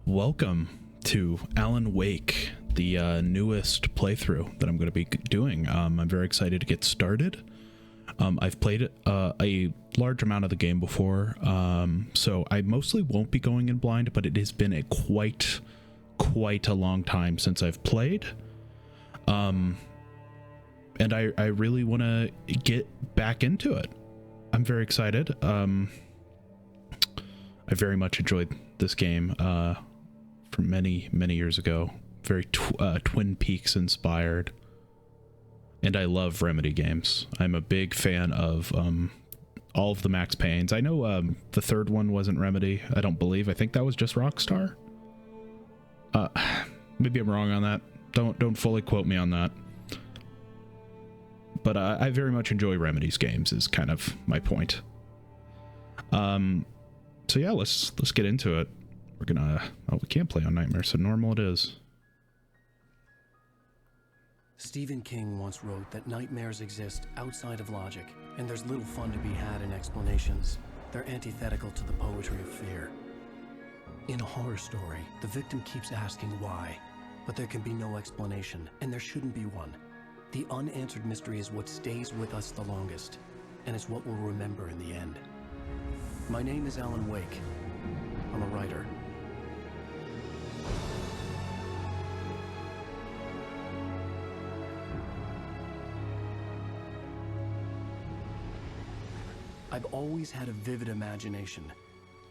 Welcome to Alan Wake, the newest playthrough that I'm going to be doing. I'm very excited to get started. I've played a large amount of the game before, so I mostly won't be going in blind, but it has been a quite a long time since I've played. And I really want to get back into it. I'm very excited. I very much enjoyed this game from many years ago. Very Twin Peaks inspired. And I love Remedy games. I'm a big fan of all of the Max Paynes. I know the third one wasn't Remedy. I don't believe. I think that was just Rockstar. Maybe I'm wrong on that. Don't fully quote me on that. But I very much enjoy Remedy's games is kind of my point. So yeah, let's get into it. We're gonna... Oh, we can't play on Nightmare, so normal it is. Stephen King once wrote that nightmares exist outside of logic, and there's little fun to be had in explanations. They're antithetical to the poetry of fear. In a horror story, the victim keeps asking why, but there can be no explanation, and there shouldn't be one. The unanswered mystery is what stays with us the longest, and it's what we'll remember in the end. My name is Alan Wake. I'm a writer. I've always had a vivid imagination,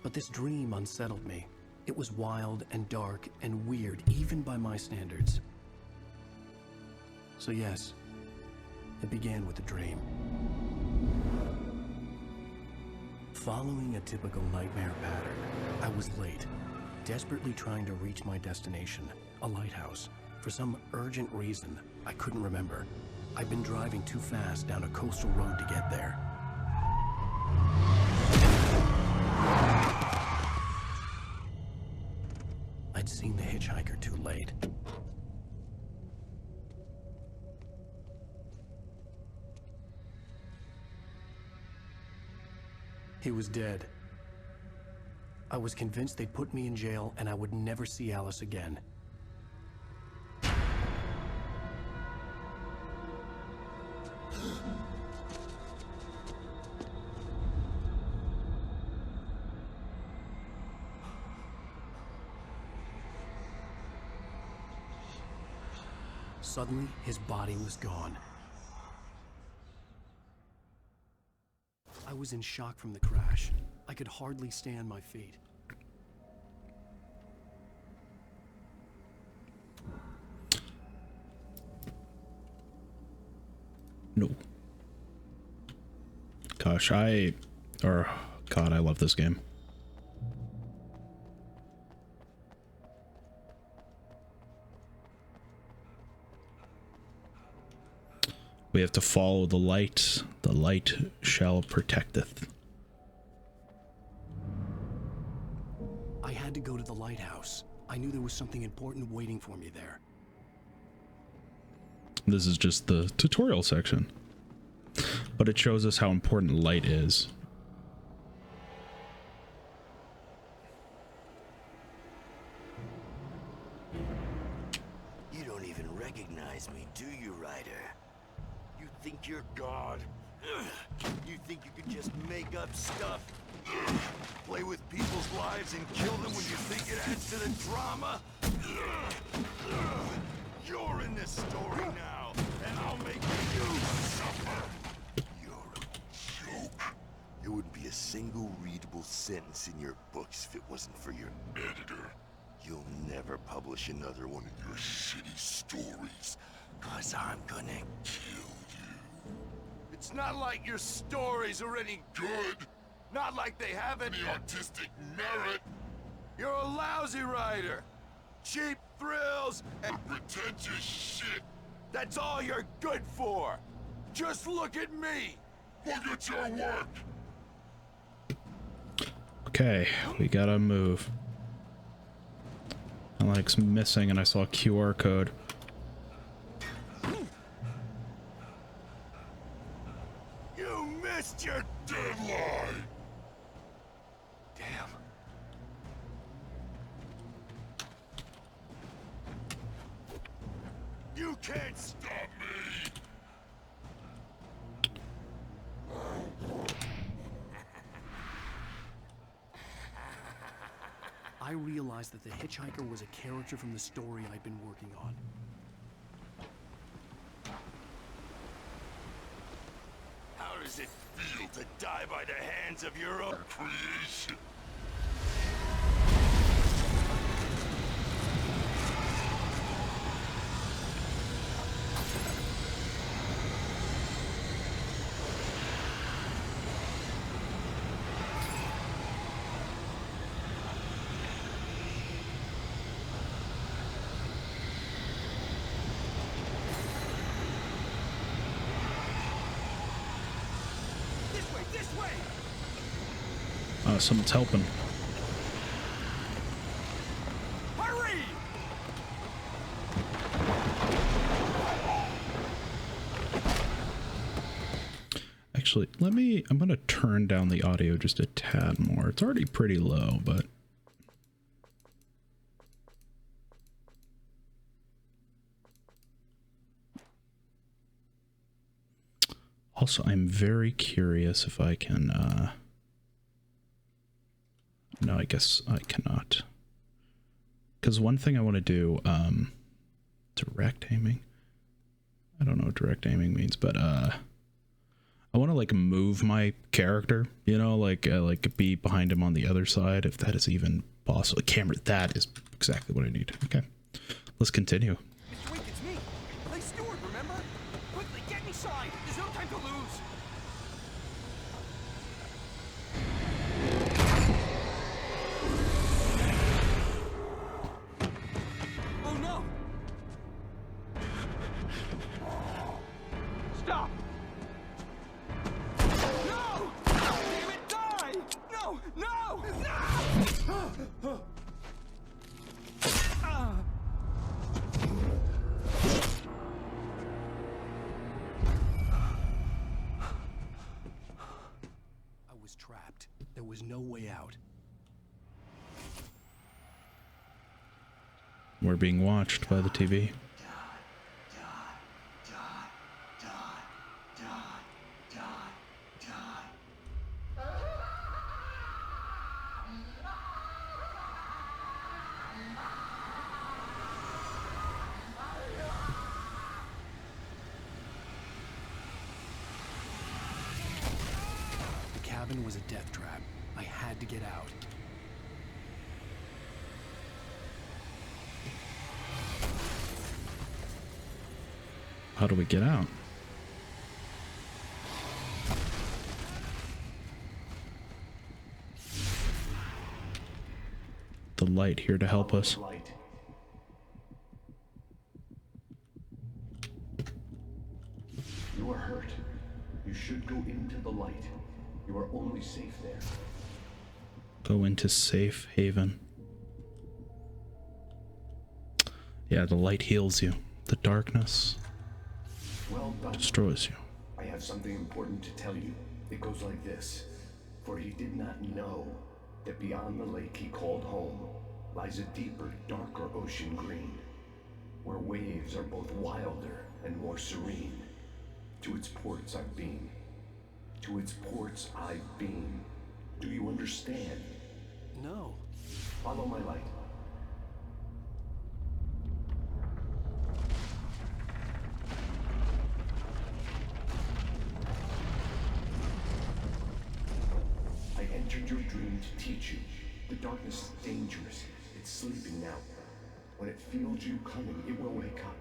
but this dream unsettled me. It was wild and dark and weird, even by my standards. So yes, it began with a dream. Following a typical nightmare pattern, I was late, desperately trying to reach my destination, a lighthouse. For some urgent reason, I couldn't remember. I'd been driving too fast down a coastal road to get there. I'd seen the hitchhiker too late. He was dead. I was convinced they'd put me in jail and I would never see Alice again. Suddenly, his body was gone. I was in shock from the crash. I could hardly stay on my feet. No. Gosh, God, I love this game. We have to follow the light. The light shall protecteth. I had to go to the lighthouse. I knew there was something important waiting for me there. This is just the tutorial section. But it shows us how important light is. You don't even recognize me, do you, Ryder? You think you're God? You think you can just make up stuff? Play with people's lives and kill them when you think it adds to the drama? You're in this story now, and I'll make you suffer. You're a joke. There wouldn't be a single readable sentence in your books if it wasn't for your editor. You'll never publish another one of your shitty stories, 'cause I'm gonna kill you. It's not like your stories are any good. Not like they have any artistic merit. You're a lousy writer. Cheap thrills and pretentious shit. That's all you're good for. Just look at me. Look at your work. Okay, we gotta move. Alec's missing and I saw a QR code. You missed your deadline. Damn. can't stop me! I realized that the hitchhiker was a character from the story I'd been working on. How does it feel to die by the hands of your own creation? Someone's helping. Hurry! Actually, I'm gonna turn down the audio just a tad more. It's already pretty low, but also I'm very curious if I can no, I guess I cannot. Because one thing I want to do, direct aiming. I don't know what direct aiming means, but I want to like move my character, you know, like be behind him on the other side, if that is even possible. Camera, that is exactly what I need. Okay, let's continue. Mr. Wink, it's me. Play Steward, remember? Quickly, get inside. There's no time to lose. Oh no! Stop! No! Damn it, die! No! No! No! I was trapped. There was no way out. We're being watched by the TV. The cabin was a death trap. I had to get out. How do we get out? The light here to help us. You are hurt. You should go into the light. You are only safe there. Go into safe haven. Yeah, the light heals you. The darkness Well done. destroys you. I have something important to tell you. It goes like this. For he did not know that beyond the lake he called home lies a deeper, darker ocean green, where waves are both wilder and more serene. To its ports I've been. To its ports I've been. Do you understand? No. Follow my light. I entered your dream to teach you. The darkness is dangerous. It's sleeping now. When it feels you coming, it will wake up.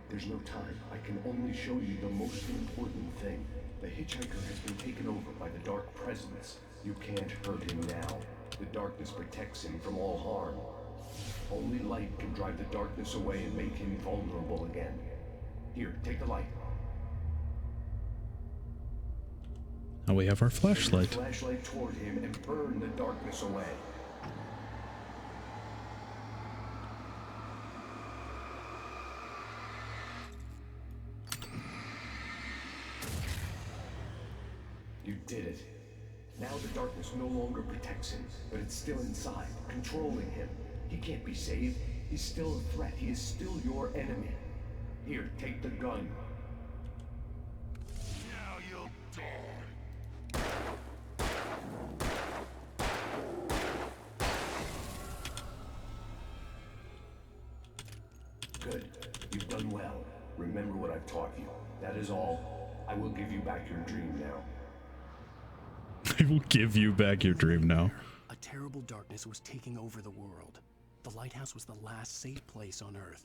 There's no time. I can only show you the most important thing. The hitchhiker has been taken over by the dark presence. You can't hurt him now. The darkness protects him from all harm. Only light can drive the darkness away and make him vulnerable again. Here, take the light. Now we have our flashlight. Flashlight toward him and burn the darkness away. You did it. Now the darkness no longer protects him, but it's still inside, controlling him. He can't be saved. He's still a threat. He is still your enemy. Here, take the gun. Now you'll die. Good. You've done well. Remember what I've taught you. That is all. I will give you back your dream now. I will give you back your dream now. A terrible darkness was taking over the world. The lighthouse was the last safe place on Earth.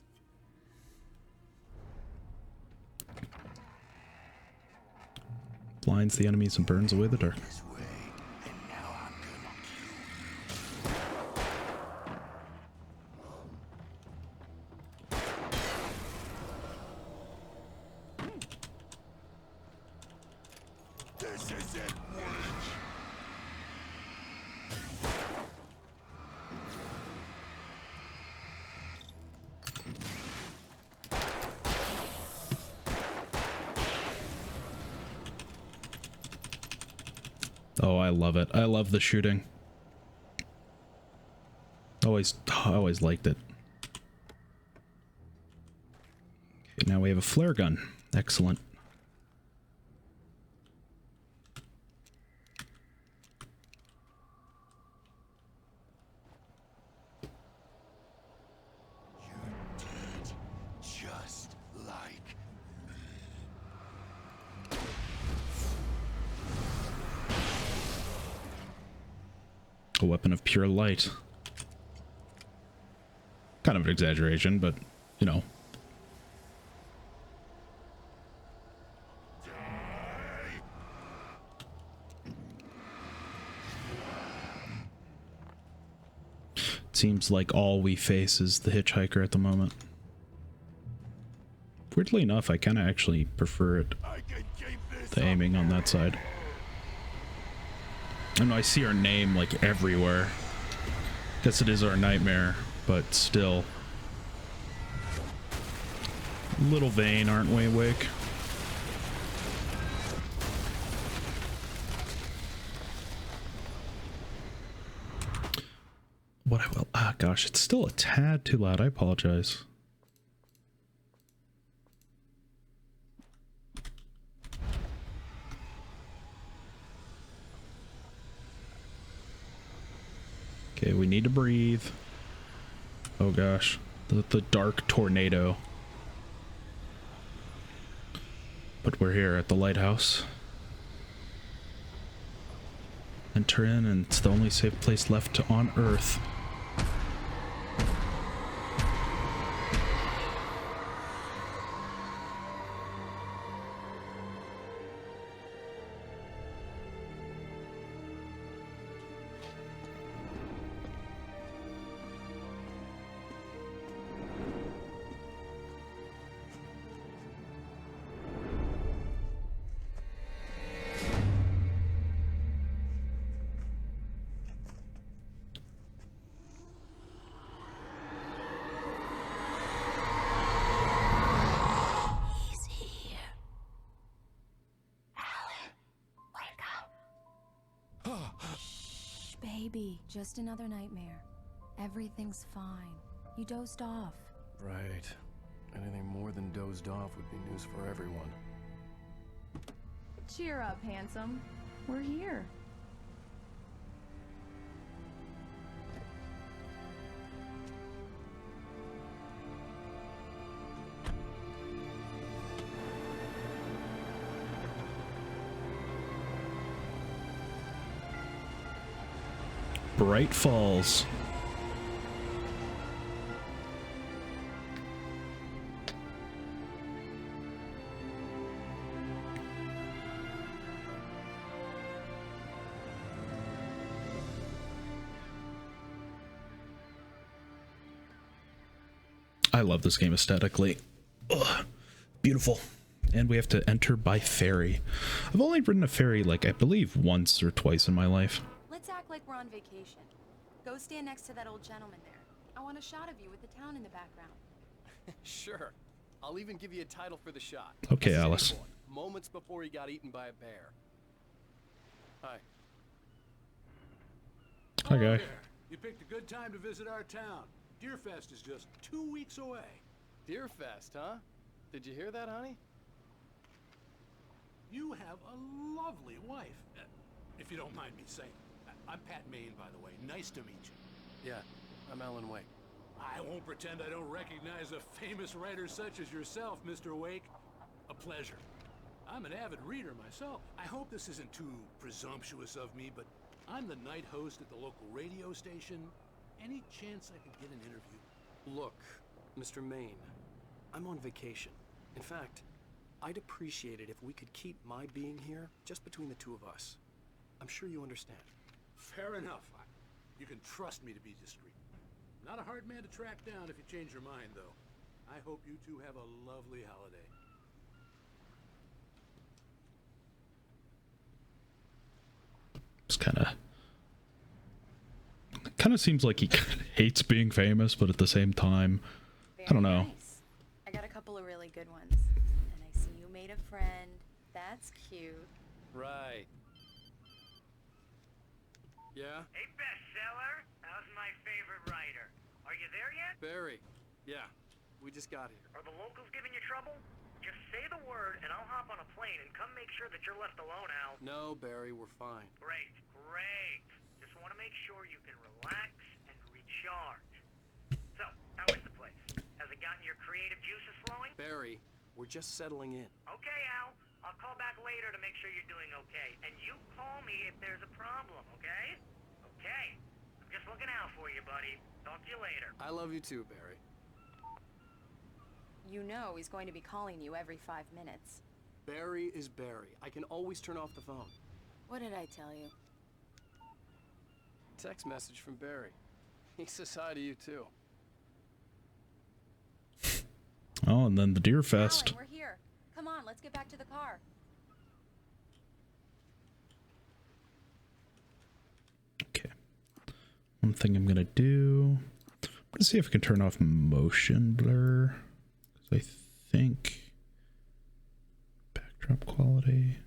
Blinds the enemies and burns away the dark. This way, and now I'm gonna kill. This is it, Witch! Oh, I love it. I love the shooting. I always liked it. Okay, now we have a flare gun. Excellent. You're dead, just like A weapon of pure light. Kind of an exaggeration, but, you know. Seems like all we face is the hitchhiker at the moment. Weirdly enough, I kind of actually prefer it, I can keep this the up. aiming on that side. I know I see our name like everywhere. Guess it is our nightmare, but still. Little vain, aren't we, Wake? What I will, gosh, it's still a tad too loud. I apologize. Okay, we need to breathe. Oh gosh, the dark tornado. But we're here at the lighthouse. Enter in, and it's the only safe place left on Earth. Baby, just another nightmare. Everything's fine. You dozed off. Right. Anything more than dozed off would be news for everyone. Cheer up, handsome. We're here. Bright Falls. I love this game aesthetically. Ugh, beautiful. And we have to enter by ferry. I've only ridden a ferry, like, I believe once or twice in my life. Let's act like we're on vacation. Go stand next to that old gentleman there. I want a shot of you with the town in the background. Sure. I'll even give you a title for the shot. Okay, City Alice. Boy, moments before he got eaten by a bear. Hi. Hi, guy. There. You picked a good time to visit our town. Deerfest is just 2 weeks away. Deerfest, huh? Did you hear that, honey? You have a lovely wife, if you don't mind me saying. I'm Pat Maine, by the way. Nice to meet you. Yeah, I'm Alan Wake. I won't pretend I don't recognize a famous writer such as yourself, Mr. Wake. A pleasure. I'm an avid reader myself. I hope this isn't too presumptuous of me, but I'm the night host at the local radio station. Any chance I could get an interview? Look, Mr. Maine, I'm on vacation. In fact, I'd appreciate it if we could keep my being here just between the two of us. I'm sure you understand. Fair enough. You can trust me to be discreet. Not a hard man to track down if you change your mind, though. I hope you two have a lovely holiday. It's kind of seems like he hates being famous, but at the same time, Very I don't know. Nice. I got a couple of really good ones. And I see you made a friend. That's cute. Right. Yeah? Hey, bestseller. How's my favorite writer? Are you there yet? Barry. Yeah. We just got here. Are the locals giving you trouble? Just say the word and I'll hop on a plane and come make sure that you're left alone, Al. No, Barry, we're fine. Great, great. Just want to make sure you can relax and recharge. So, how is the place? Has it gotten your creative juices flowing? Barry, we're just settling in. Okay, Al. I'll call back later to make sure you're doing okay. And you call me if there's a problem, okay? Okay. I'm just looking out for you, buddy. Talk to you later. I love you too, Barry. You know he's going to be calling you every 5 minutes. Barry is Barry. I can always turn off the phone. What did I tell you? Text message from Barry. He says hi to you too. Oh, and then the Deer Fest. Alan, we're here. Come on, let's get back to the car. Okay. One thing I'm gonna do. I'm gonna see if I can turn off motion blur. I think backdrop quality.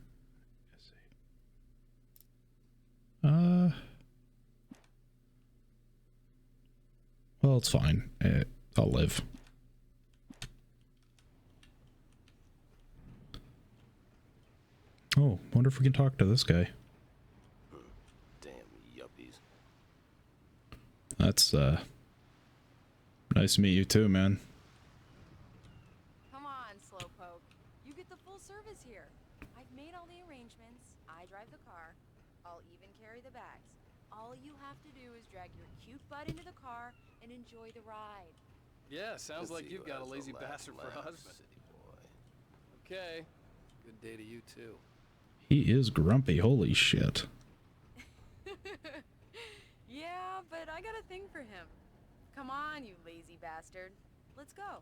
Well, it's fine. I'll live. Oh, wonder if we can talk to this guy. Damn yuppies. That's nice to meet you too, man. Come on, Slowpoke. You get the full service here. I've made all the arrangements. I drive the car. I'll even carry the bags. All you have to do is drag your cute butt into the car and enjoy the ride. Yeah, sounds like you've got a lazy bastard for a husband. Okay. Good day to you too. He is grumpy. Holy shit. Yeah, but I got a thing for him. Come on, you lazy bastard. Let's go.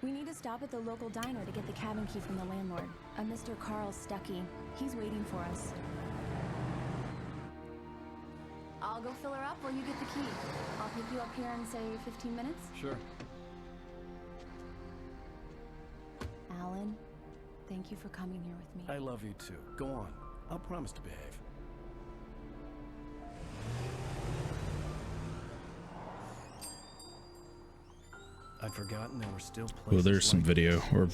We need to stop at the local diner to get the cabin key from the landlord, a Mr. Carl Stuckey. He's waiting for us. I'll go fill her up while you get the key. I'll pick you up here in, say, 15 minutes? Sure. Alan, thank you for coming here with me. I love you too. Go on. I'll promise to behave. I'd forgotten there were still places. Oh, there's some video or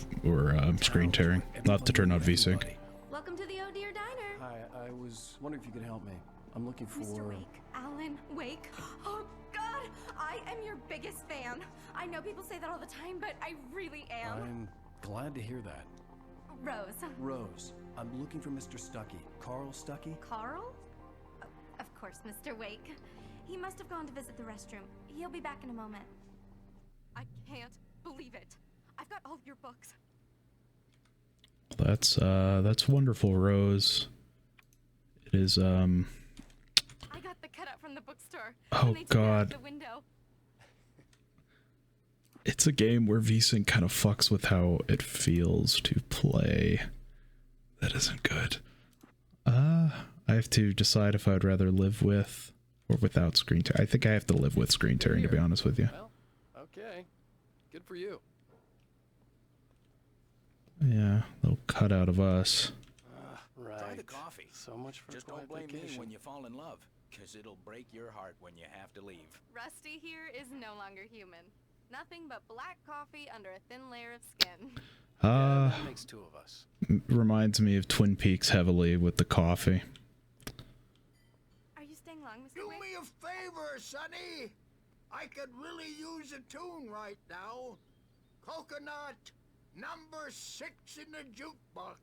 screen tearing. Not to turn on VSync. Welcome to the Oh Dear Diner. Hi, I was wondering if you could help me. I'm looking for... Mr. Wake. Alan Wake. Oh, God! I am your biggest fan. I know people say that all the time, but I really am. I'm glad to hear that. Rose. Rose, I'm looking for Mr. Stuckey. Carl Stuckey? Carl? Of course, Mr. Wake. He must have gone to visit the restroom. He'll be back in a moment. I can't believe it. I've got all of your books. That's wonderful, Rose. It is, I got the cutout from the bookstore. Oh, God. The window. It's a game where VSync kind of fucks with how it feels to play. That isn't good. I have to decide if I'd rather live with or without screen tearing. I think I have to live with screen tearing, to be honest with you. Well, okay. Good for you. Yeah, little cutout of us. Right. Try the coffee. So much for Just a don't quiet blame me vacation. when you fall in love. 'cause it'll break your heart when you have to leave. Rusty here is no longer human. Nothing but black coffee under a thin layer of skin. That makes two of us. Reminds me of Twin Peaks heavily with the coffee. Are you staying long, Mr. Do Wake? me a favor, Sonny. I could really use a tune right now. Coconut, number 6 in the jukebox.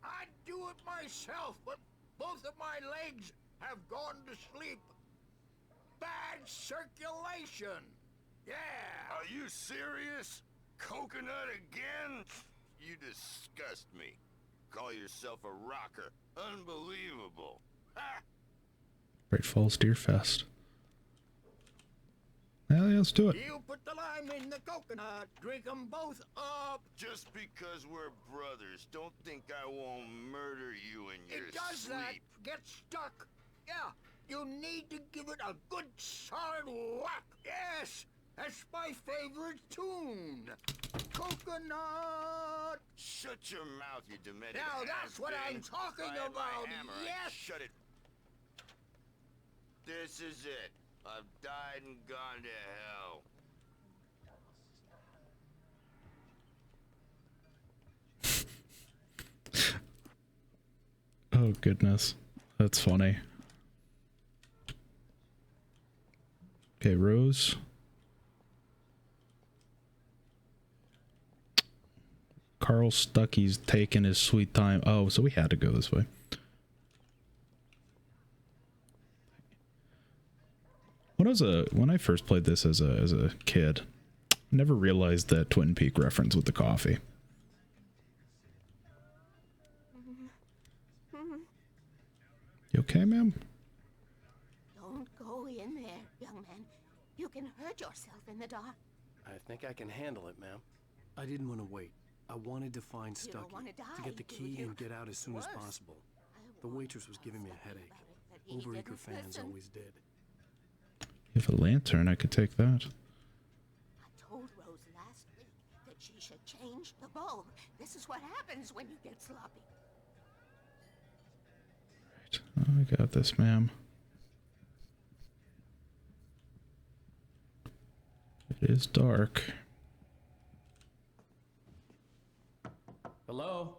I'd do it myself, but both of my legs have gone to sleep. Bad circulation. Yeah. Are you serious? Coconut again? You disgust me. Call yourself a rocker. Unbelievable. Ha! Great Falls Deer Fest. Yeah, let's do it. You put the lime in the coconut. Drink them both up. Just because we're brothers, don't think I won't murder you in your It does sleep. that. Get stuck. Yeah. You need to give it a good solid whack. Yes. That's my favorite tune. Coconut. Shut your mouth, you demented Now that's what has-been. I'm talking If I had my about. hammer, I'd Yes. shut it. This is it. I've died and gone to hell. Oh goodness, that's funny. Okay, Rose. Carl Stucky's taking his sweet time. Oh, so we had to go this way. When I first played this as a kid, I never realized that Twin Peak reference with the coffee. You okay, ma'am? Don't go in there, young man. You can hurt yourself in the dark. I think I can handle it, ma'am. I didn't want to wait. I wanted to find You Stucky don't wanna die, to get the do key you? and get out as soon as Worse. possible. The waitress was giving me a headache. but he Overeager didn't fans listen. always did. If a lantern, I could take that. I told Rose last week that she should change the bulb. This is what happens when you get sloppy. I got this, ma'am. It is dark. Hello?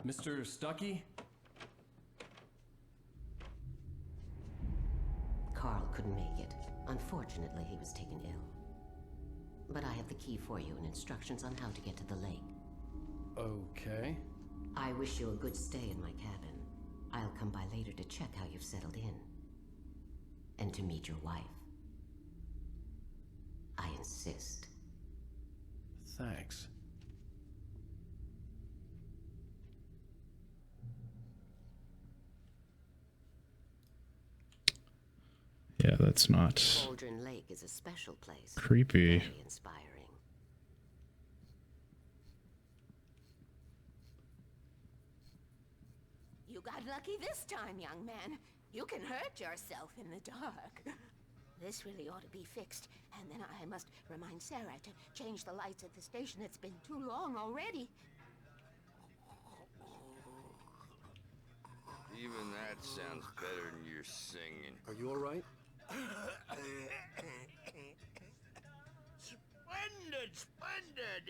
Mr. Stucky? Carl couldn't make it. Unfortunately, he was taken ill. But I have the key for you and instructions on how to get to the lake. Okay. I wish you a good stay in my cabin. I'll come by later to check how you've settled in. And to meet your wife. I insist. Thanks. Yeah, that's not Cauldron Lake is a special place. creepy. Very inspiring. You got lucky this time, young man. You can hurt yourself in the dark. This really ought to be fixed. And then I must remind Sarah to change the lights at the station. It's been too long already. Even that sounds better than your singing. Are you alright? Splendid, splendid.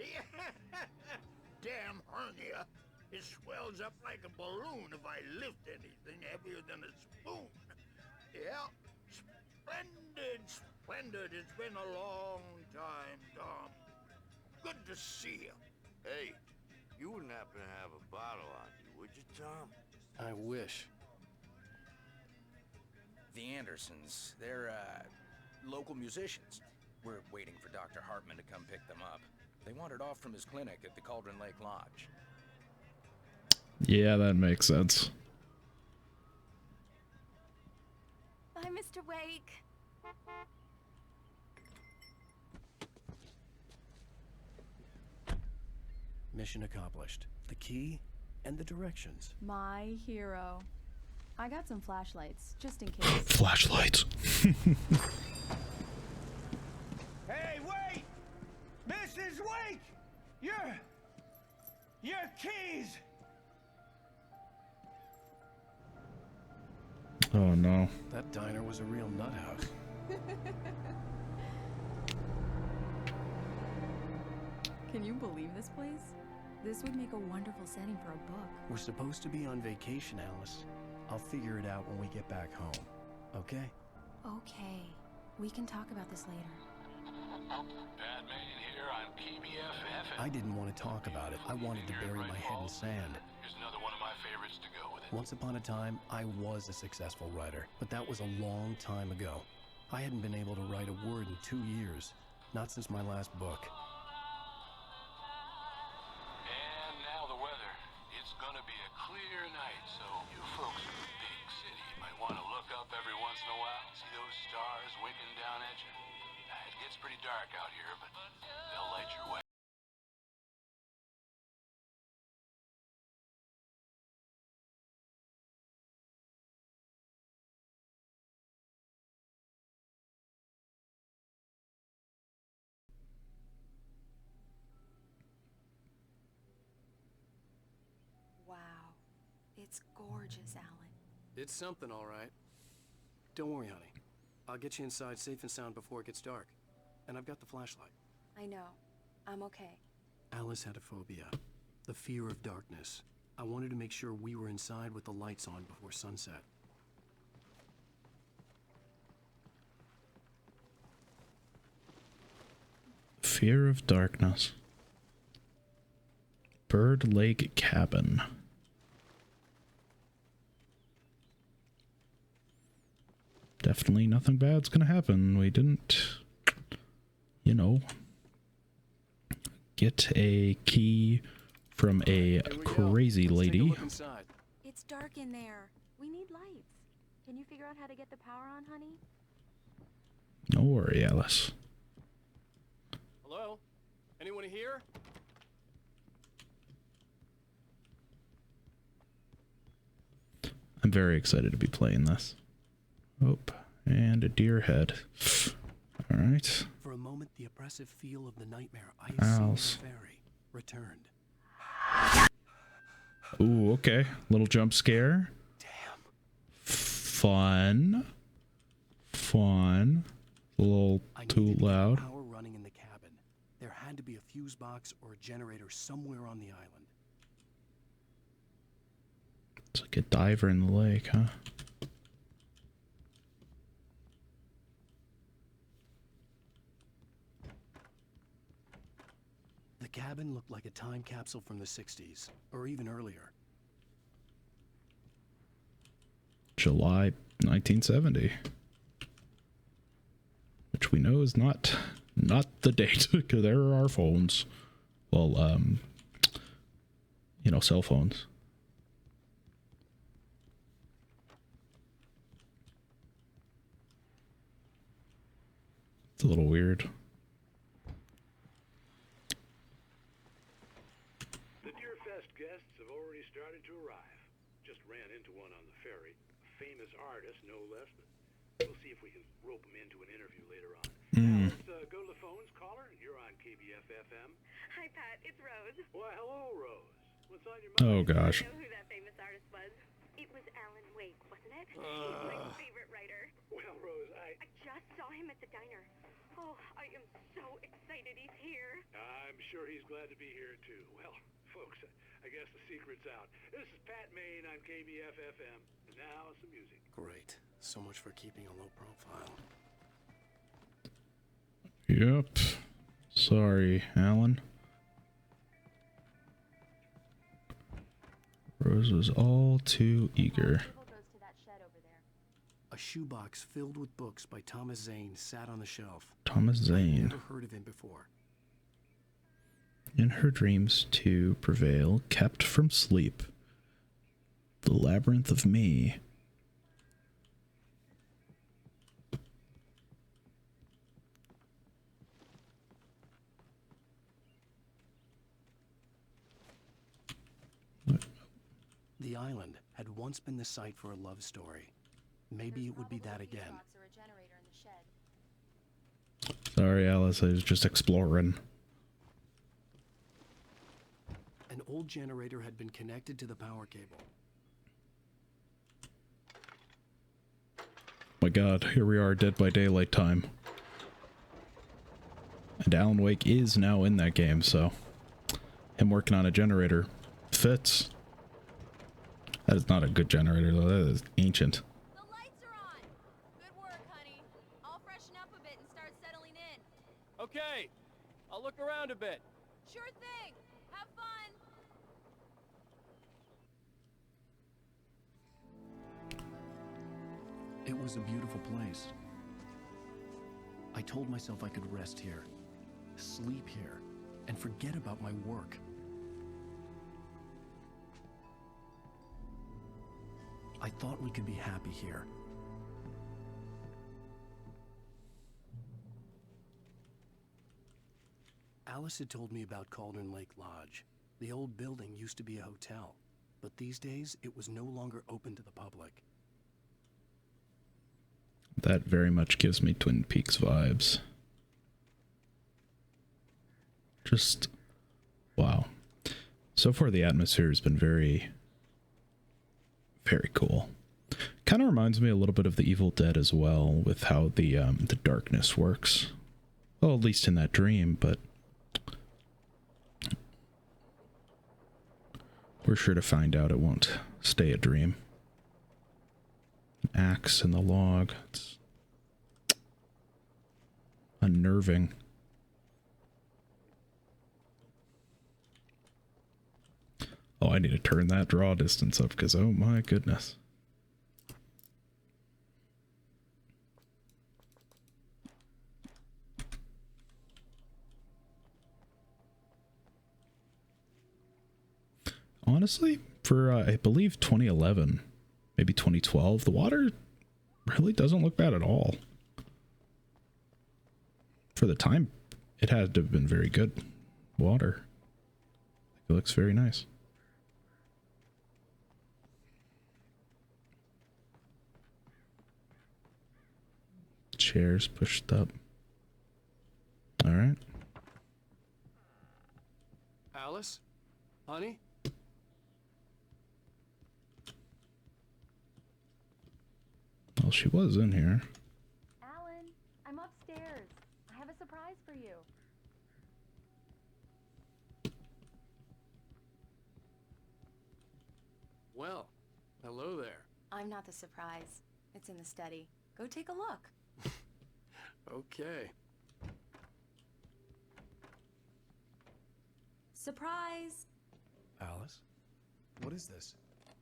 Damn hernia. It swells up like a balloon if I lift anything heavier than a spoon. Yeah, splendid, splendid. It's been a long time, Tom. Good to see you. Hey, you wouldn't happen to have a bottle on you, would you, Tom? I wish. The Andersons, they're, local musicians. We're waiting for Dr. Hartman to come pick them up. They wandered off from his clinic at the Cauldron Lake Lodge. Yeah, that makes sense. Bye, Mr. Wake. Mission accomplished. The key and the directions. My hero. I got some flashlights, just in case. Flashlights. Hey, wait! Mrs. Wake! Your keys! Oh no. That diner was a real nut house. Can you believe this place? This would make a wonderful setting for a book. We're supposed to be on vacation, Alice. I'll figure it out when we get back home. Okay? Okay. We can talk about this later. Batman here on KBFF. I didn't want to talk about it. I wanted to bury my head in sand. Here's another one of my favorites to go with it. Once upon a time, I was a successful writer, but that was a long time ago. I hadn't been able to write a word in 2 years. Not since my last book. And now the weather. It's gonna be a clear night, so you folks in the big city might want to look up every once in a while. See those stars winking down at you? It gets pretty dark out here, but they'll light your way. Wow. It's gorgeous, Alan. It's something, all right. Don't worry, honey. I'll get you inside safe and sound before it gets dark. And I've got the flashlight. I know. I'm okay. Alice had a phobia. The fear of darkness. I wanted to make sure we were inside with the lights on before sunset. Fear of darkness. Bird Lake Cabin. Definitely nothing bad's gonna happen. We didn't, you know, get a key from a crazy lady. It's dark in there. We need lights. Can you figure out how to get the power on, honey? No worry, Alice. Hello? Anyone here? I'm very excited to be playing this. Oh, and a deer head. All right. For a moment, the oppressive feel of the nightmare I Owls. seen in the ferry returned. Ooh, okay. Little jump scare. Damn. Fun. Fun. A little too loud. Power running in the cabin. There had to be a fuse box or a generator somewhere on the island. It's like a diver in the lake, huh? The cabin looked like a time capsule from the 60s, or even earlier. July 1970. Which we know is not the date, because there are our phones. Well, you know, cell phones. It's a little weird. The Deerfest guests have already started to arrive. Just ran into one on the ferry. A famous artist, no less. But we'll see if we can rope him into an interview later on. Now, let's go to the phones. Caller, you're on KBF-FM. Hi, Pat. It's Rose. Why, hello, Rose. What's on your mind? Oh, gosh. I know who that famous artist was. It was Alan Wake, wasn't it? He's my favorite writer. Well, Rose, I just saw him at the diner. Oh, I am so excited he's here. I'm sure he's glad to be here, too. Well, folks, I guess the secret's out. This is Pat Maine on KBF-FM. And now, some music. Great. So much for keeping a low profile. Yep. Sorry, Alan. Rose was all too eager. A shoebox filled with books by Thomas Zane sat on the shelf. Thomas Zane. Never heard of him before. In her dreams to prevail, kept from sleep. The labyrinth of me. The island had once been the site for a love story. Maybe it would be that again. Sorry, Alice, I was just exploring. An old generator had been connected to the power cable. god, here we are, Dead by Daylight time. And Alan Wake is now in that game, so him working on a generator fits. That is not a good generator though, that is ancient. The lights are on. Good work, honey. I'll freshen up a bit and start settling in. Okay, I'll look around a bit. Sure thing. Have fun. It was a beautiful place. I told myself I could rest here, sleep here, and forget about my work. I thought we could be happy here. Alice had told me about Cauldron Lake Lodge. The old building used to be a hotel, but these days it was no longer open to the public. That very much gives me Twin Peaks vibes. Just, wow. So far the atmosphere has been very, very cool. Kind of reminds me a little bit of The Evil Dead as well, with how the darkness works. Well, at least in that dream, but we're sure to find out it won't stay a dream. An axe in the log. It's unnerving. Oh, I need to turn that draw distance up because, oh my goodness. Honestly, for I believe 2011, maybe 2012, the water really doesn't look bad at all. For the time, it had to have been very good water. It looks very nice. Chairs pushed up. All right. Alice? Honey? Well, she was in here. Alan, I'm upstairs. I have a surprise for you. Well, hello there. I'm not the surprise. It's in the study. Go take a look. Okay. Surprise! Alice? What is this?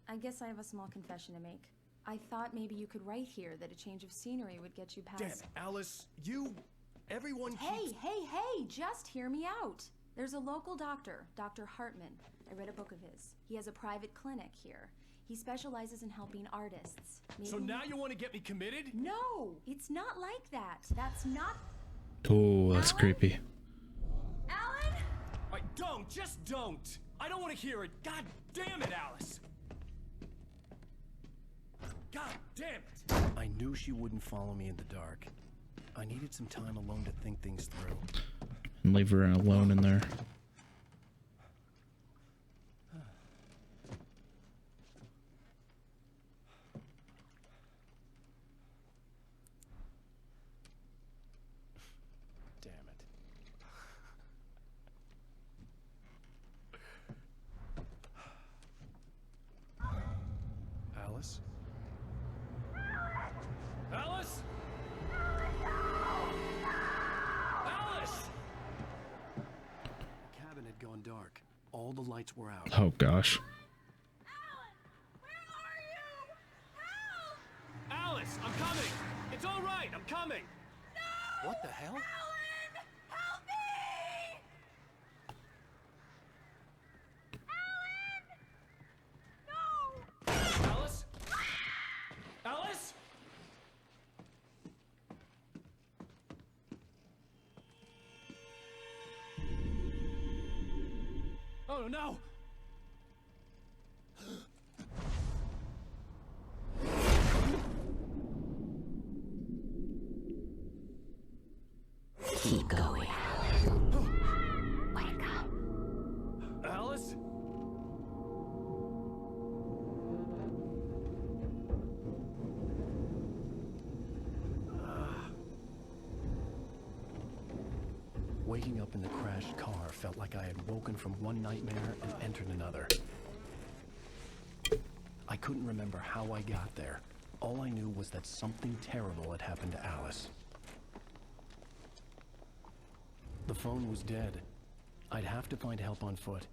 I guess I have a small confession to make. I thought maybe you could write here that a change of scenery would get you past... Damn, Alice, everyone Hey, hey, just hear me out. There's a local doctor, Dr. Hartman. I read a book of his. He has a private clinic here. He specializes in helping artists. Maybe... So now you want to get me committed? No, it's not like that. That's not... Oh, that's creepy. Alan? Just don't. I don't want to hear it. God damn it, Alice. God damn it. I knew she wouldn't follow me in the dark. I needed some time alone to think things through. And leave her alone in there. Damn it. Alice? Alice? Alice! The cabin had gone dark. All the lights were out. Oh gosh. Alice, I'm coming. It's all right. I'm coming. What the hell? Alice? Alice? Oh no! Keep going. Wake up. Alice? Waking up in the crashed car felt like I had woken from one nightmare and entered another. I couldn't remember how I got there. All I knew was that something terrible had happened to Alice. The phone was dead. I'd have to find help on foot.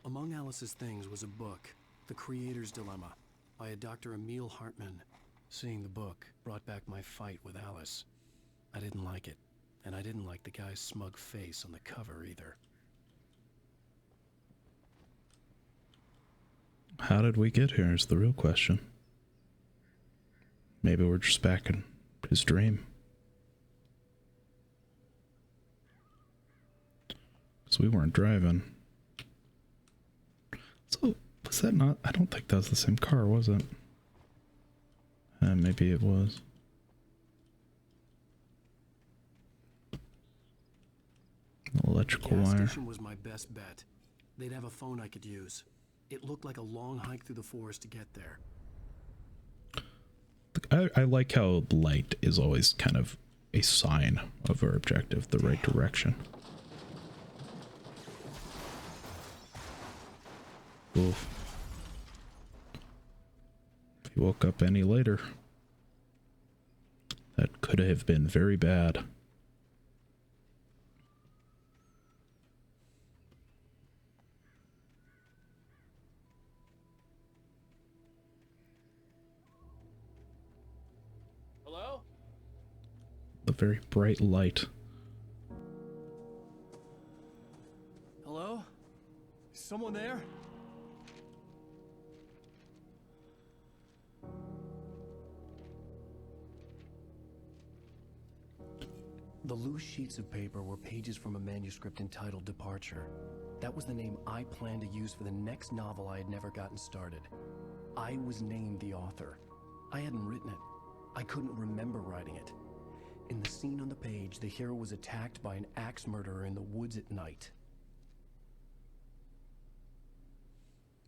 Among Alice's things was a book, The Creator's Dilemma, by a Dr. Emil Hartman. Seeing the book brought back my fight with Alice. I didn't like it, and I didn't like the guy's smug face on the cover either. How did we get here is the real question. Maybe we're just back in his dream. So we weren't driving. So, was that not? I don't think that was the same car, was it? Maybe it was. Electrical The gas wire. station was my best bet. They'd have a phone I could use. It looked like a long hike through the forest to get there. I like how light is always kind of a sign of our objective, the right direction. Oof. If he woke up any later, that could have been very bad. Hello? A very bright light. Hello? Is someone there? The loose sheets of paper were pages from a manuscript entitled Departure. That was the name I planned to use for the next novel I had never gotten started. I was named the author. I hadn't written it. I couldn't remember writing it. In the scene on the page, the hero was attacked by an axe murderer in the woods at night.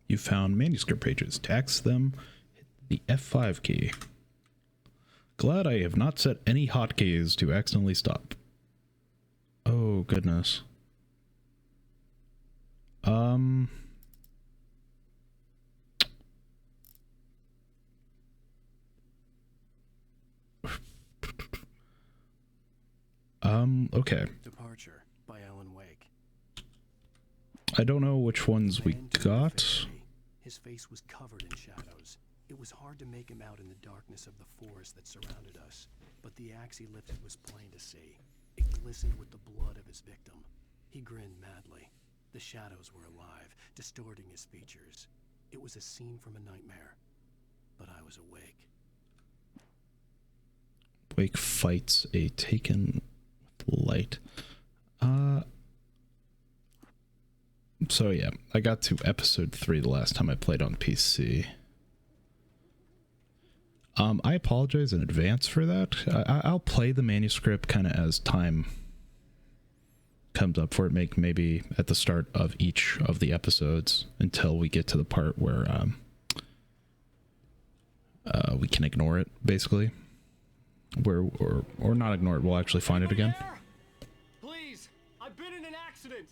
You found manuscript pages. To access them, hit the F5 key. Glad I have not set any hotkeys to accidentally stop. Oh, goodness. Okay. Departure by Alan Wake. I don't know which ones we got. His face was covered in shadows. It was hard to make him out in the darkness of the forest that surrounded us, but the axe he lifted was plain to see. It glistened with the blood of his victim. He grinned madly. The shadows were alive, distorting his features. It was a scene from a nightmare, but I was awake. Wake fights a Taken with light. So yeah, I got to episode 3 the last time I played on PC. I apologize in advance for that. I'll play the manuscript kind of as time comes up for it, maybe at the start of each of the episodes until we get to the part where we can ignore it, basically. Or not ignore it, we'll actually find it again. Please, I've been in an accident.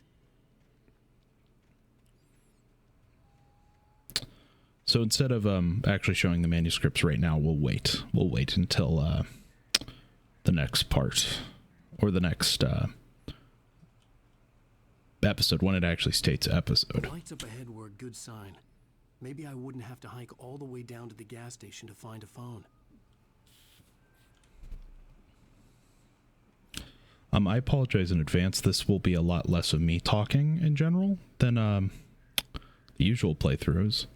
So instead of actually showing the manuscripts right now, we'll wait. We'll wait until the next part, or the next episode, when it actually states episode. The lights up ahead were a good sign. Maybe I wouldn't have to hike all the way down to the gas station to find a phone. I apologize in advance. This will be a lot less of me talking in general than the usual playthroughs.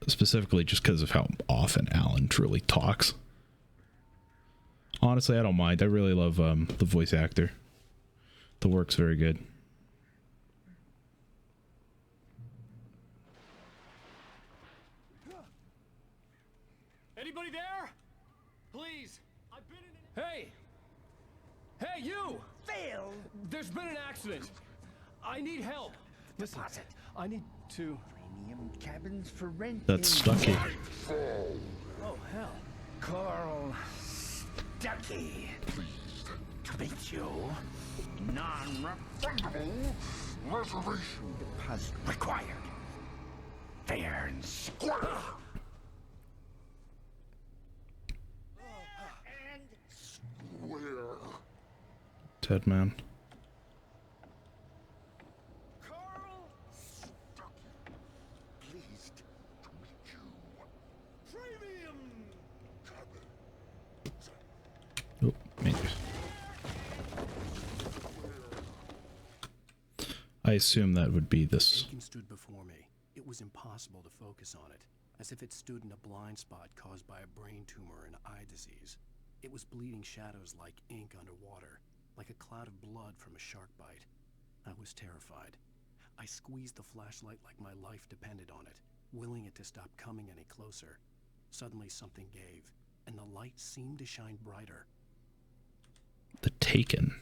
Specifically just because of how often Alan truly talks. Honestly, I don't mind. I really love the voice actor. The work's very good. Anybody there? Please, I've been in an... Hey! Hey, you! Phil! There's been an accident. I need help. Listen, I need to... Premium cabins for rent. That's Stucky. Oh, hell. Carl Stucky. Pleased to meet you. Non-refundable reservation deposit required. Fair and square. And square. Dead man. Carl Stucky. Pleased to meet you. Premium. Oh, maybe. I assume that would be this. Bacon stood before me. It was impossible to focus on it, as if it stood in a blind spot caused by a brain tumor and eye disease. It was bleeding shadows like ink underwater, like a cloud of blood from a shark bite. I was terrified. I squeezed the flashlight like my life depended on it, willing it to stop coming any closer. Suddenly something gave, and the light seemed to shine brighter. The Taken.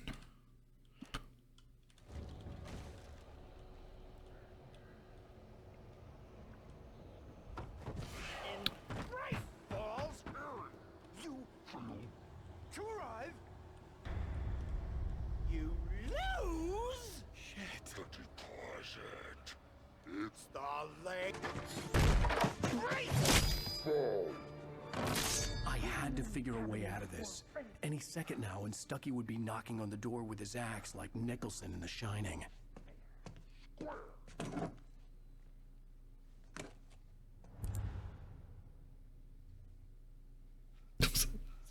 To arrive, you lose. Shit. The deposit. It's the leg. I had to figure a way out of this. Any second now, and Stucky would be knocking on the door with his axe like Nicholson in The Shining.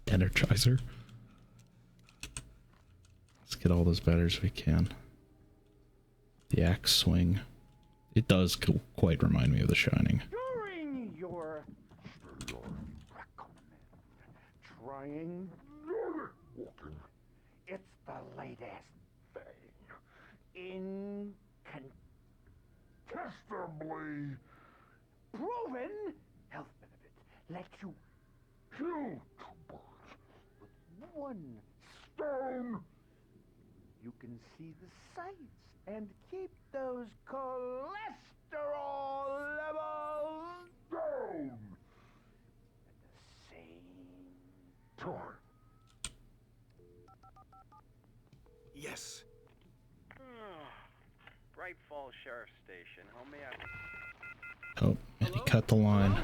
Energizer. Let's get all those batters we can. The axe swing. It does quite remind me of The Shining. During your trying walking, it's the latest thing. Incontestably proven health benefits let you kill two birds with one stone. You can see the sights and keep those cholesterol levels down at the same time. Yes. Bright Falls Sheriff Station. How may I... Oh, and he cut the line.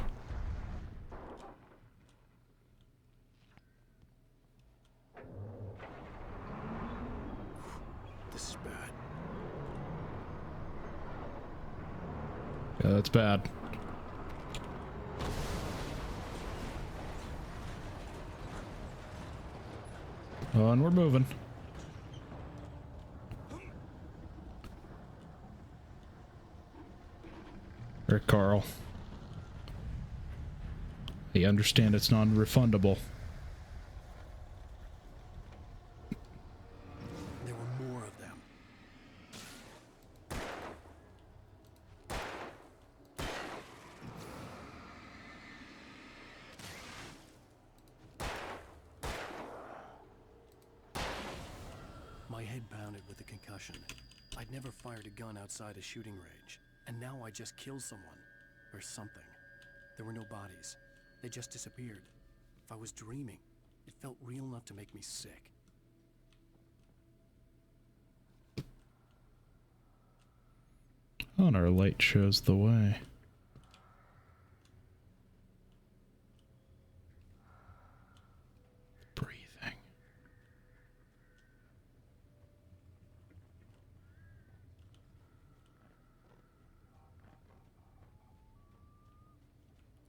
This is bad. Yeah, that's bad. Oh, and we're moving. Or Carl. You understand it's non-refundable. There were more of them. My head pounded with a concussion. I'd never fired a gun outside a shooting range, and now I just killed someone. Or something. There were no bodies. They just disappeared. If I was dreaming, it felt real enough to make me sick. Oh, and our light shows the way. Breathing.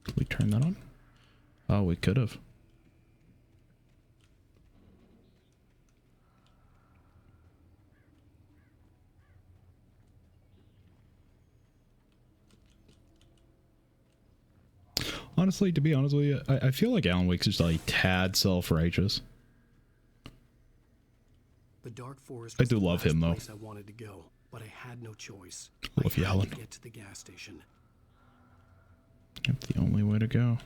Did we turn that on? Oh, we could have. Honestly, to be honest with you, I feel like Alan Wake's just like a tad self-righteous. The Dark Forest I do love him though. I wanted to go, but I had no choice. Love you, I had Alan. to get to the gas station. That's the only way to go.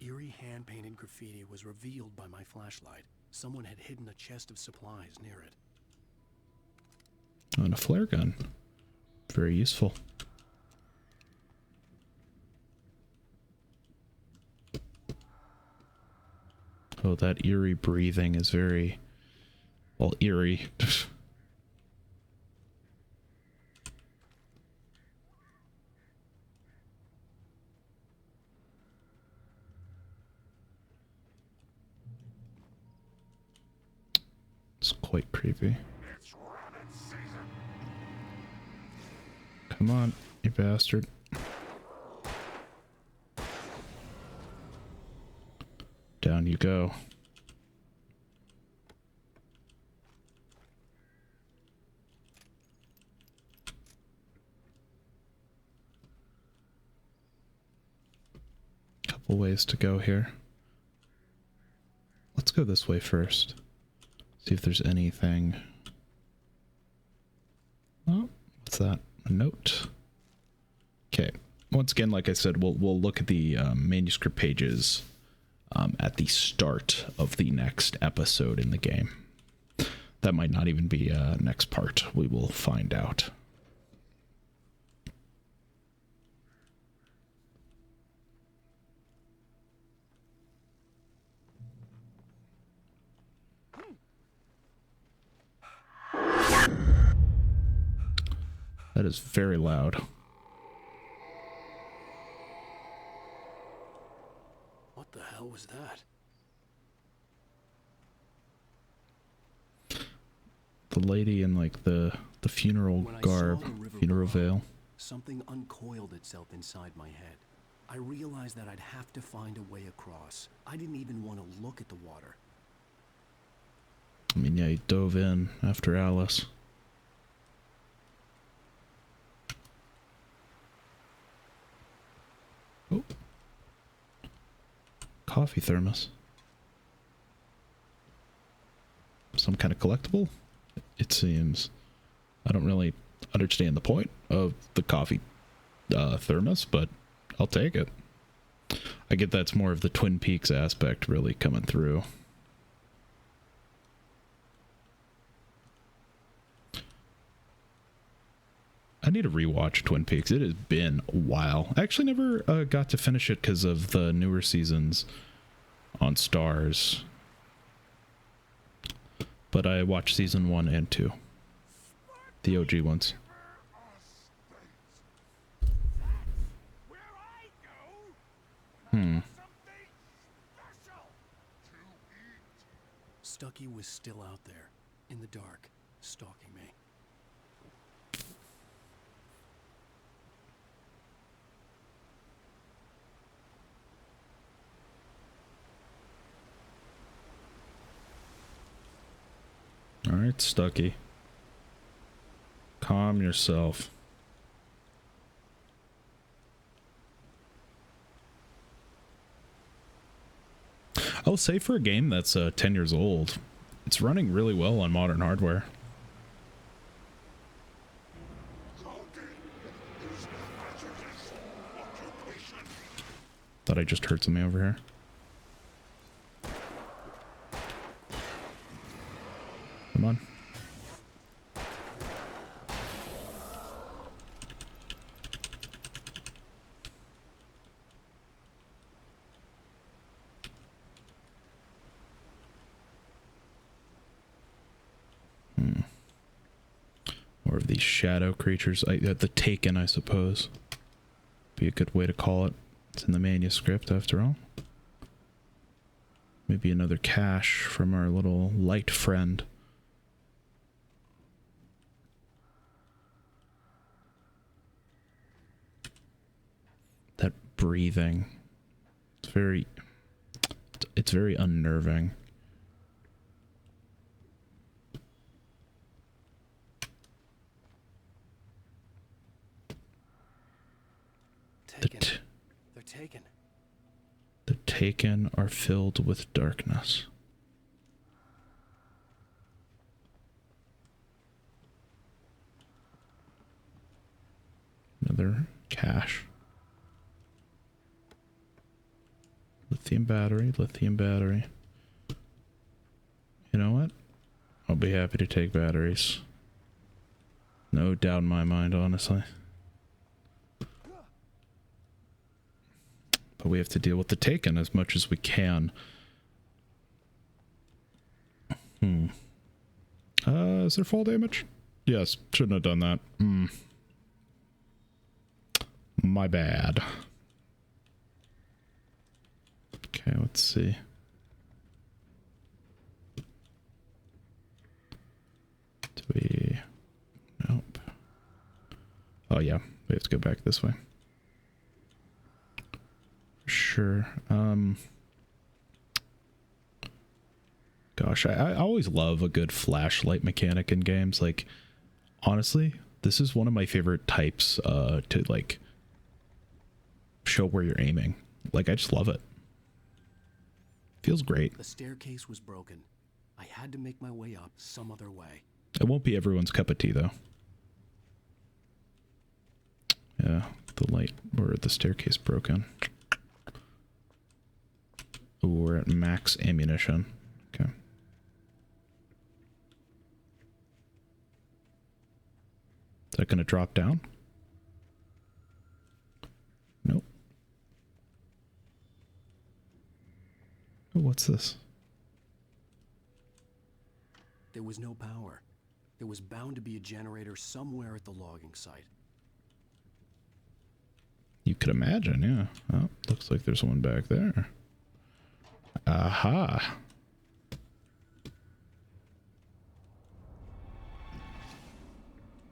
Eerie hand-painted graffiti was revealed by my flashlight. Someone had hidden a chest of supplies near it. Oh, and a flare gun. Very useful. Oh, that eerie breathing is very, well, eerie. It's quite creepy. Come on, you bastard. Down you go. Couple ways to go here. Let's go this way first. See if there's anything. Oh, what's that? A note. Okay. Once again, like I said, we'll look at the manuscript pages at the start of the next episode in the game. That might not even be next part. We will find out. That is very loud. What the hell was that? The lady in like the funeral garb, funeral veil. Something uncoiled itself inside my head. I realized that I'd have to find a way across. I didn't even want to look at the water. I mean, yeah, he dove in after Alice. Oh. Coffee thermos. Some kind of collectible? It seems. I don't really understand the point of the coffee thermos, but I'll take it. I get that's more of the Twin Peaks aspect really coming through. I need to rewatch Twin Peaks. It has been a while. I actually never got to finish it because of the newer seasons on Starz. But I watched season 1 and 2. The OG ones. Stucky was still out there, in the dark, stalking me. Alright, Stucky. Calm yourself. I'll say for a game that's 10 years old, it's running really well on modern hardware. Thought I just heard something over here. Come on. More of these shadow creatures. The Taken, I suppose. Be a good way to call it. It's in the manuscript, after all. Maybe another cache from our little light friend. That breathing. It's very unnerving. They're taken. The Taken are filled with darkness. Another cache. Lithium battery, lithium battery. You know what? I'll be happy to take batteries. No doubt in my mind, honestly. But we have to deal with the Taken as much as we can. Is there fall damage? Yes, shouldn't have done that. My bad. Okay, let's see. Do we... Nope. Oh yeah, we have to go back this way. Sure. Gosh, I always love a good flashlight mechanic in games. Like, honestly, this is one of my favorite types to, like, show where you're aiming. Like, I just love it. Feels great. The staircase was broken. I had to make my way up some other way. It won't be everyone's cup of tea, though. Yeah, the light or the staircase broken. Ooh, we're at max ammunition. Okay. Is that going to drop down? Nope. Oh, what's this? There was no power. There was bound to be a generator somewhere at the logging site. You could imagine, yeah. Oh, looks like there's one back there. Aha.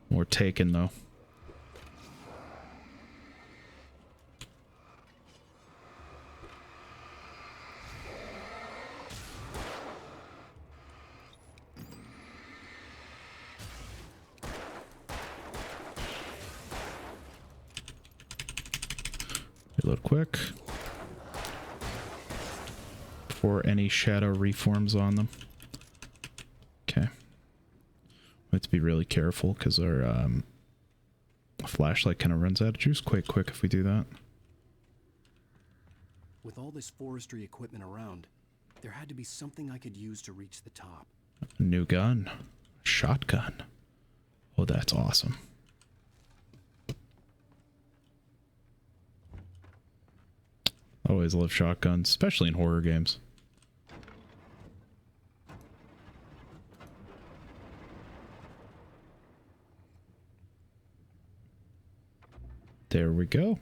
More taken, though. Reload quick. Before any shadow reforms on them. Okay. We have to be really careful because our flashlight kind of runs out of juice quite quick if we do that. With all this forestry equipment around, there had to be something I could use to reach the top. New gun. Shotgun. Oh, that's awesome. Always love shotguns, especially in horror games. There we go.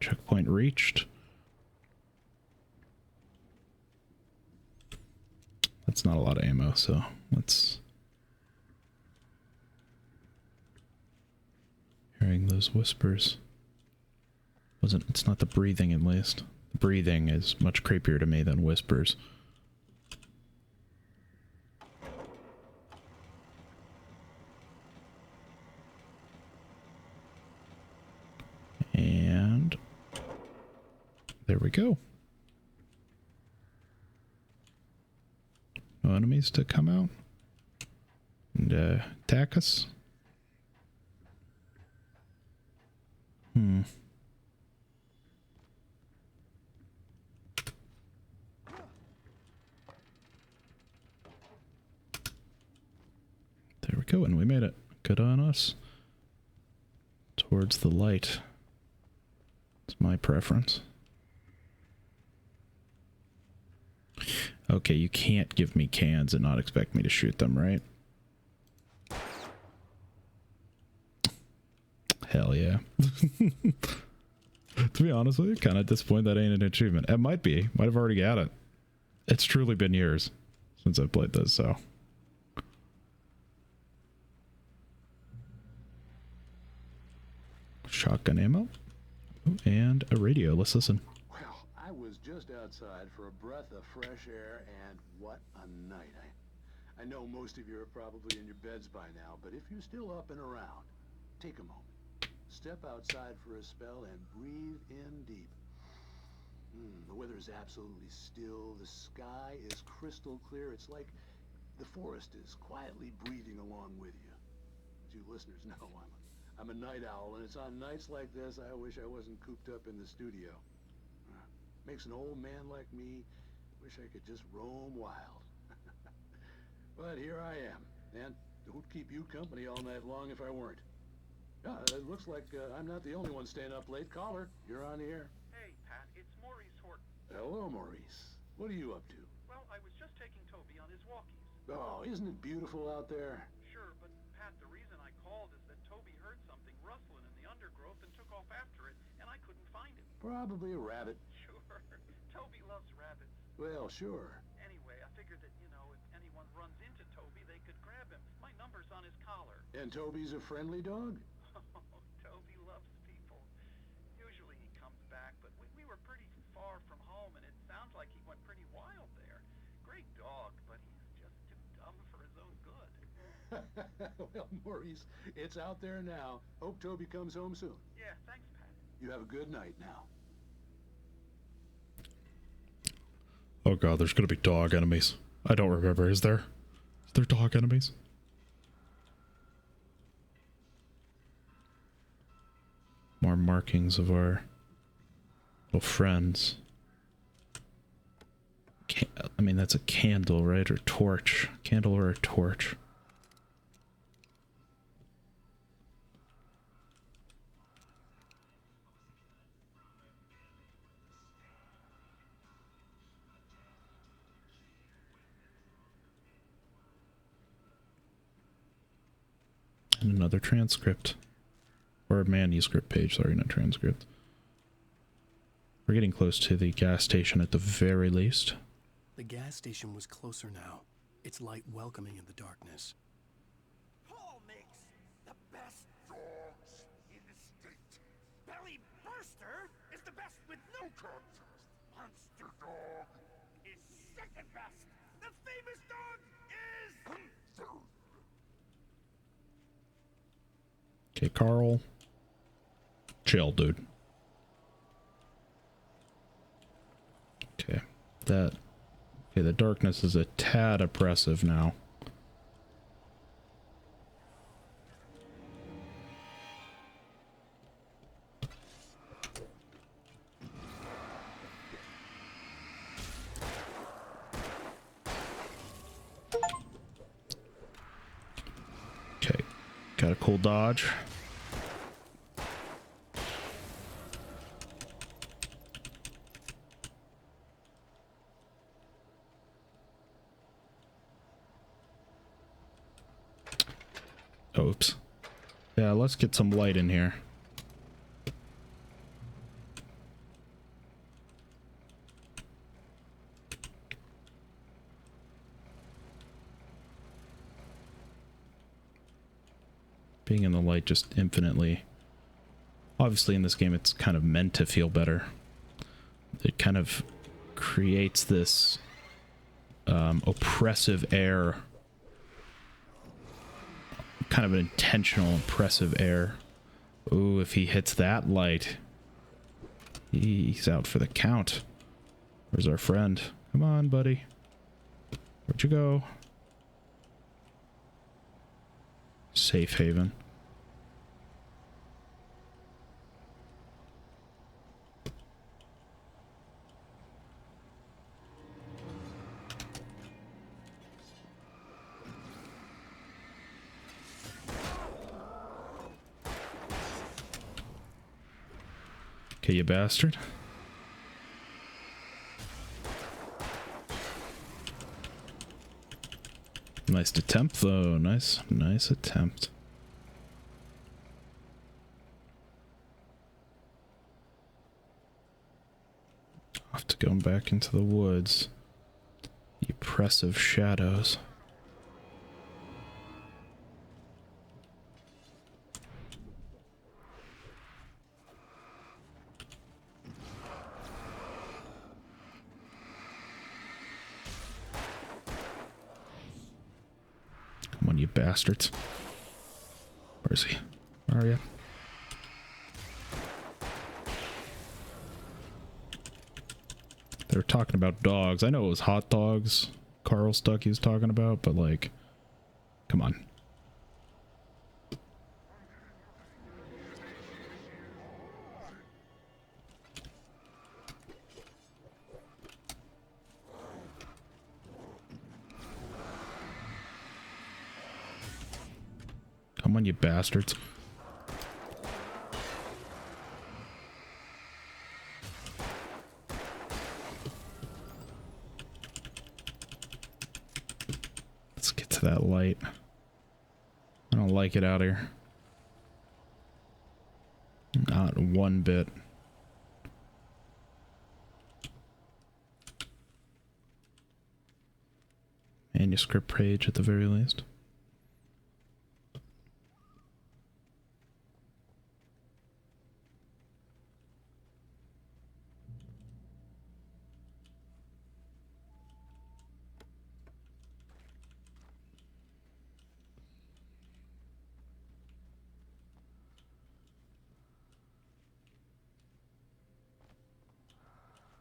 Checkpoint reached. That's not a lot of ammo, so let's... Hearing those whispers. It's not the breathing, at least. The breathing is much creepier to me than whispers. And there we go. No enemies to come out and attack us. There we go, and we made it. Good on us. Towards the light. It's my preference. Okay, you can't give me cans and not expect me to shoot them, right? Hell yeah. To be honest with you, kind of disappointed that ain't an achievement. It might be. Might have already got it. It's truly been years since I've played this, so... Shotgun ammo. Ooh, and a radio. Let's listen. Well, I was just outside for a breath of fresh air, and what a night. I know most of you are probably in your beds by now, but if you're still up and around, take a moment. Step outside for a spell and breathe in deep. The weather is absolutely still. The sky is crystal clear. It's like the forest is quietly breathing along with you. As you listeners know, I'm a night owl, and it's on nights like this I wish I wasn't cooped up in the studio. Makes an old man like me wish I could just roam wild. But here I am, and Don't keep you company all night long if I weren't. Yeah, it looks like I'm not the only one staying up late. Caller, you're on the air. Hey, Pat, it's Maurice Horton. Hello, Maurice. What are you up to? Well, I was just taking Toby on his walkies. Oh, isn't it beautiful out there? Sure, but Pat, the reason I called is that Toby heard something rustling in the undergrowth and took off after it, and I couldn't find him. Probably a rabbit. Sure. Toby loves rabbits. Well, sure. Anyway, I figured that, you know, if anyone runs into Toby, they could grab him. My number's on his collar. And Toby's a friendly dog? Toby loves people. Usually he comes back, but we were pretty far from home, and it sounds like he went pretty wild there. Great dog, but he's just too dumb for his own good. Well, Maurice, it's out there now. Hope Toby comes home soon. Yeah, thanks, Pat. You have a good night now. Oh god, there's gonna be dog enemies. I don't remember. Is there? Is there dog enemies? More markings of our little friends. I mean, that's a candle, right? Or torch. Candle or a torch. And another transcript. Or a manuscript page, sorry, not transcript. We're getting close to the gas station at the very least. The gas station was closer now, its light welcoming in the darkness. Paul makes the best dogs in the state. Belly Burster is the best with no contest. Monster Dog is second best. The famous dog is... Okay, Carl. Chill, dude. Okay, that... Okay, the darkness is a tad oppressive now. Okay, got a cool dodge. Oops. Yeah, let's get some light in here. Being in the light just infinitely. Obviously in this game it's kind of meant to feel better. It kind of creates this oppressive air. Kind of an intentional oppressive air. Ooh, if he hits that light, he's out for the count. Where's our friend? Come on, buddy. Where'd you go? Safe haven. Okay, you bastard. Nice attempt, though. Nice attempt. Off to going back into the woods. The oppressive shadows. Come on, you bastards. Where is he? Where are you? They were talking about dogs. I know it was hot dogs Carl Stucky was talking about, but like, come on. Come on, you bastards. Let's get to that light. I don't like it out here. Not one bit. Manuscript page at the very least.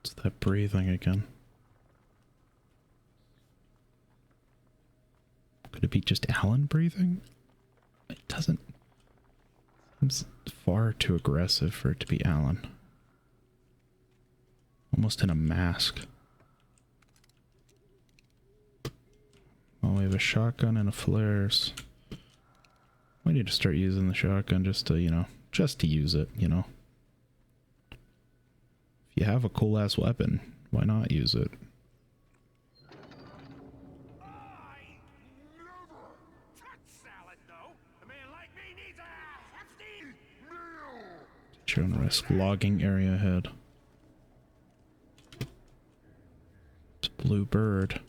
It's that breathing again. Could it be just Alan breathing? It doesn't. Seems far too aggressive for it to be Alan. Almost in a mask. Oh, we have a shotgun and a flares. We need to start using the shotgun just to, you know, just to use it, you know. If you have a cool ass weapon, why not use it? Drone risk logging area ahead. It's a blue bird.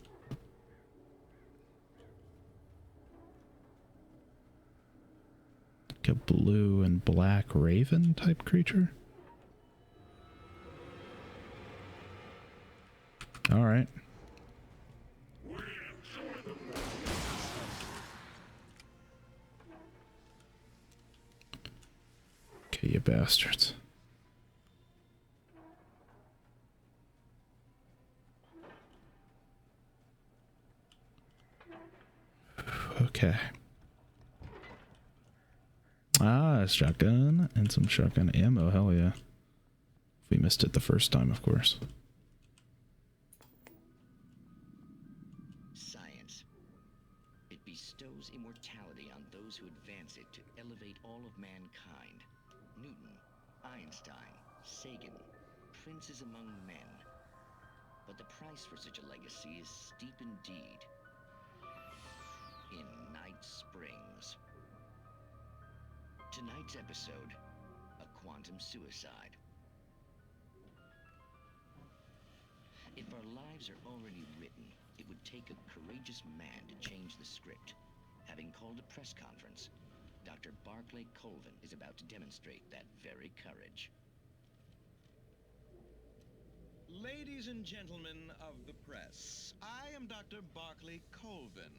Like a blue and black raven type creature. All right. Okay, you bastards. Okay. Ah, shotgun and some shotgun ammo. Hell yeah. We missed it the first time, of course. Science. It bestows immortality on those who advance it to elevate all of mankind. Newton, Einstein, Sagan, princes among men. But the price for such a legacy is steep indeed. In Night Springs. Tonight's episode, a quantum suicide. If our lives are already written, it would take a courageous man to change the script. Having called a press conference, Dr. Barclay Colvin is about to demonstrate that very courage. Ladies and gentlemen of the press, I am Dr. Barclay Colvin,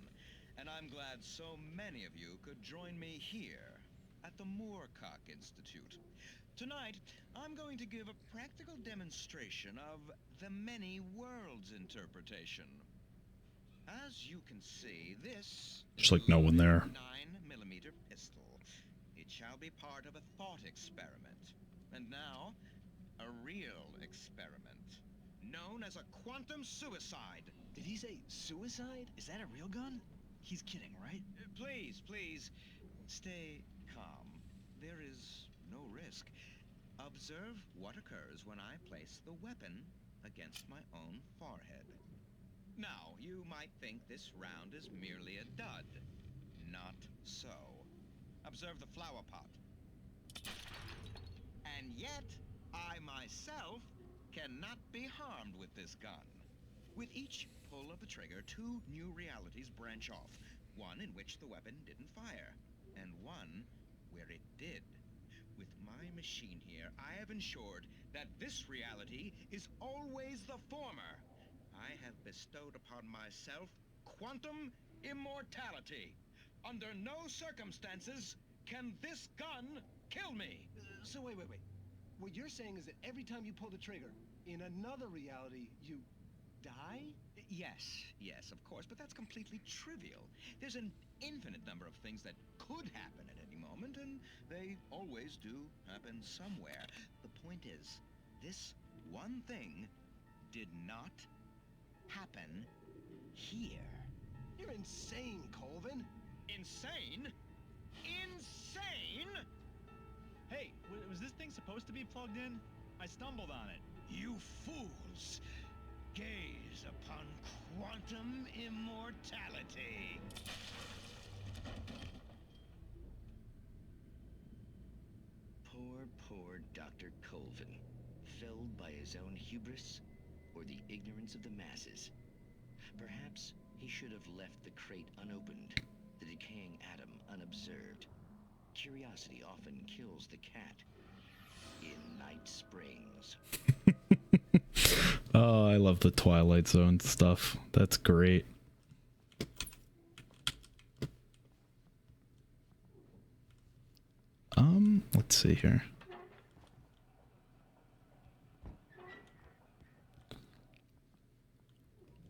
and I'm glad so many of you could join me here at the Moorcock Institute. Tonight, I'm going to give a practical demonstration of the many worlds interpretation. As you can see, this Just like no one there. 9mm pistol. It shall be part of a thought experiment. And now, a real experiment, known as a quantum suicide. Did he say suicide? Is that a real gun? He's kidding, right? Please, please, stay calm. There is no risk. Observe what occurs when I place the weapon against my own forehead. Now, you might think this round is merely a dud. Not so. Observe the flower pot. And yet, I myself cannot be harmed with this gun. With each pull of the trigger, two new realities branch off. One in which the weapon didn't fire, and one where it did. With my machine here, I have ensured that this reality is always the former. I have bestowed upon myself quantum immortality. Under no circumstances can this gun kill me. So wait. What you're saying is that every time you pull the trigger, in another reality, you die? Yes, of course, but that's completely trivial. There's an infinite number of things that could happen at any moment, and they always do happen somewhere. The point is, this one thing did not happen here. You're insane, Colvin. Insane? insane? Hey, was this thing supposed to be plugged in? I stumbled on it. You fools! Gaze upon quantum immortality. Poor Dr. Colvin, felled by his own hubris or the ignorance of the masses. Perhaps he should have left the crate unopened, the decaying atom unobserved. Curiosity often kills the cat. In Night Springs. Oh, I love the Twilight Zone stuff. That's great. Let's see here.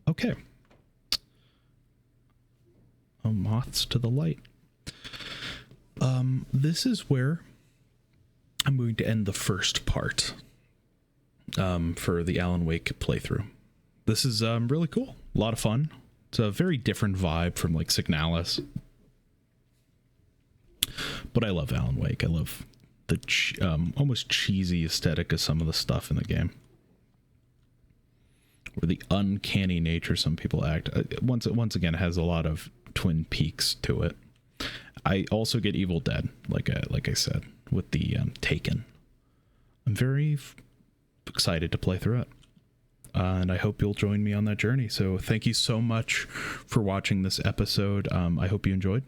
Okay. Moths to the Light. This is where I'm going to end the first part for the Alan Wake playthrough. This is really cool. A lot of fun. It's a very different vibe from like Signalis. But I love Alan Wake. I love the almost cheesy aesthetic of some of the stuff in the game. Or the uncanny nature some people act. Once again, it has a lot of Twin Peaks to it. I also get Evil Dead, like I said, with the Taken. I'm very excited to play through it. And I hope you'll join me on that journey. So thank you so much for watching this episode. I hope you enjoyed.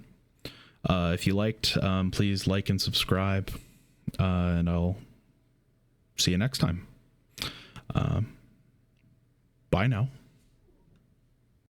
If you liked, please like and subscribe. And I'll see you next time. Bye now.